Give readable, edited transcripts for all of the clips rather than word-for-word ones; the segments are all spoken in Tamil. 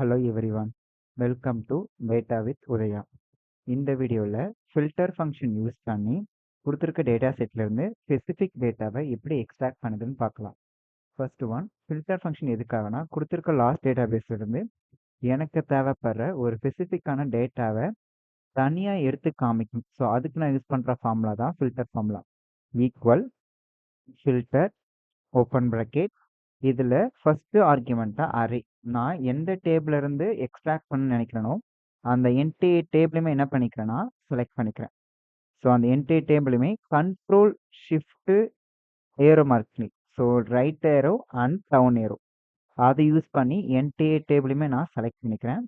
Hello everyone, welcome to data with Udhaya. இந்த வீடியோவில் ஃபில்டர் ஃபங்க்ஷன் யூஸ் பண்ணி கொடுத்துருக்க டேட்டா செட்லேருந்து ஸ்பெசிஃபிக் டேட்டாவை எப்படி எக்ஸ்ட்ராக்ட் பண்ணுதுன்னு பார்க்கலாம். ஃபர்ஸ்ட் ஒன், ஃபில்டர் ஃபங்க்ஷன் எதுக்காகனா கொடுத்துருக்க லாஸ்ட் டேட்டா பேஸ்லேருந்து எனக்கு தேவைப்படுற ஒரு ஸ்பெசிஃபிக்கான டேட்டாவை தனியாக எடுத்து காமிக்கும். ஸோ அதுக்கு நான் யூஸ் பண்ணுற ஃபார்முலா தான் filter formula. Equal filter open bracket, இதில் ஃபஸ்ட்டு ஆர்குமெண்ட்டாக அரே. நான் எந்த டேபிள் இருந்து எக்ஸ்ட்ராக்ட் பண்ண நினைக்கிறேனோ அந்த என்டி டேபிளுமே என்ன பண்ணிக்கிறேன்னா செலக்ட் பண்ணிக்கிறேன். ஸோ அந்த என்டி டேபிளுமே control shift arrow mark, so right arrow and down arrow அதை யூஸ் பண்ணி என்டி டேபிளுமே நான் செலக்ட் பண்ணிக்கிறேன்.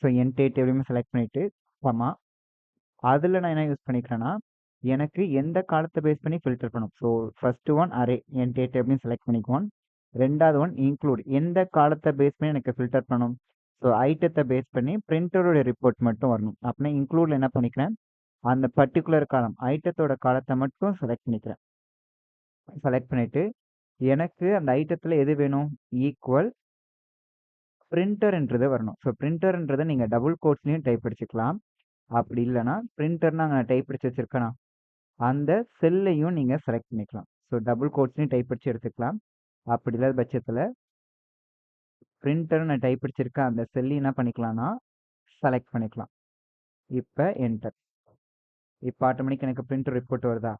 ஸோ என்டி டேபிளுமே செலக்ட் பண்ணிவிட்டு சமா அதில் நான் என்ன யூஸ் பண்ணிக்கிறேன்னா எனக்கு எந்த காலத்தை பேஸ் பண்ணி ஃபில்டர் பண்ணும். ஸோ ஃபர்ஸ்ட் ஒன் அரே என்டி டேபிளையும் செலக்ட் பண்ணிக்குவோம். ரெண்டாவது ஒன் இன்க்ளூட், எந்த காலத்தை பேஸ் பண்ணி எனக்கு ஃபில்டர் பண்ணணும். ஸோ ஐட்டத்தை பேஸ் பண்ணி பிரிண்டரோட ரிப்போர்ட் மட்டும் வரணும். அப்படின்னா இன்க்ளூடில் என்ன பண்ணிக்கிறேன், அந்த பர்டிகுலர் காலம் ஐட்டத்தோட காலத்தை மட்டும் செலக்ட் பண்ணிக்கிறேன். செலக்ட் பண்ணிவிட்டு எனக்கு அந்த ஐட்டத்தில் எது வேணும், ஈக்குவல் பிரிண்டர்ன்றது வரணும். ஸோ பிரிண்டர்ன்றதை நீங்கள் டபுள் கோட்ஸ்லையும் டைப் அடிச்சுக்கலாம். அப்படி இல்லைனா பிரிண்டர்னா நான் டைப் அடிச்சு வச்சுருக்கேனா அந்த செல்லையும் நீங்கள் செலக்ட் பண்ணிக்கலாம். ஸோ டபுள் கோட்ஸ்லையும் டைப் அடிச்சு எடுத்துக்கலாம். அப்படி இல்லாத பட்சத்தில் பிரிண்டர் நான் டைப் அடிச்சிருக்கேன் அந்த செல்லி என்ன பண்ணிக்கலாம்னா செலக்ட் பண்ணிக்கலாம். இப்போ என்டர். இப்போ ஆட்டோமேட்டிக் எனக்கு பிரிண்டர் ரிப்போர்ட் வருதா?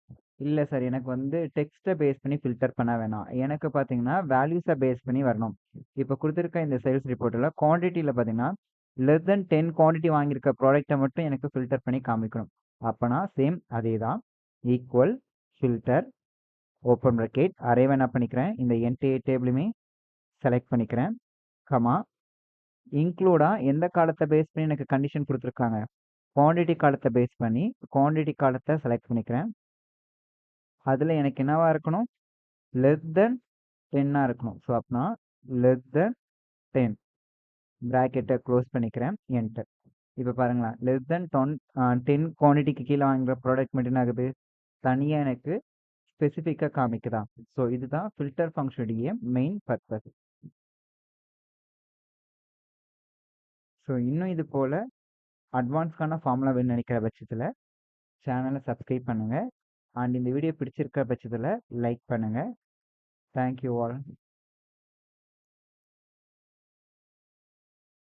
இல்லை சார், எனக்கு வந்து டெக்ஸ்ட்டை பேஸ் பண்ணி ஃபில்டர் பண்ண வேணாம், எனக்கு பார்த்தீங்கன்னா வேல்யூஸை பேஸ் பண்ணி வரணும். இப்போ கொடுத்துருக்க இந்த சேல்ஸ் ரிப்போர்ட்டில் குவான்டிட்டியில் பார்த்தீங்கன்னா லெஸ் தென் 10 குவான்டிட்டி வாங்கியிருக்க ப்ராடக்ட்டை மட்டும் எனக்கு ஃபில்டர் பண்ணி காமிக்கணும். அப்போனா சேம் அதே தான், ஈக்குவல் ஃபில்டர் ஓப்பன் ப்ராக்கெட் அரேவை என்ன பண்ணிக்கிறேன், இந்த என்டி டேபிளுமே செலக்ட் பண்ணிக்கிறேன். கமா இன்க்ளூடாக எந்த காலத்தை பேஸ் பண்ணி எனக்கு கண்டிஷன் கொடுத்துருக்காங்க, குவான்டிட்டி காலத்தை பேஸ் பண்ணி குவான்டிட்டி காலத்தை செலக்ட் பண்ணிக்கிறேன். அதில் எனக்கு என்னவாக இருக்கணும், லெஸ் தென் 10 இருக்கணும். ஸோ அப்படின்னா லெஸ் தென் 10 ப்ராக்கெட்டை க்ளோஸ் பண்ணிக்கிறேன், என்டர். இப்போ பாருங்களேன், லெஸ் தென் 10 குவான்டிட்டிக்கு கீழே வாங்குகிற ப்ராடக்ட் மட்டும் என்ன ஆகுது, தனியாக எனக்கு ஸ்பெசிஃபிக்காக காமிக்குதா. ஸோ இதுதான் ஃபில்டர் ஃபங்க்ஷனுடைய மெயின் பர்பஸ். ஸோ இன்னும் இது போல் அட்வான்ஸ்க்கான ஃபார்முலா வேணும்னு நினைக்கிற பட்சத்தில் சேனலை சப்ஸ்கிரைப் பண்ணுங்கள். அண்ட் இந்த வீடியோ பிடிச்சிருக்க பட்சத்தில் லைக் பண்ணுங்கள். Thank you all.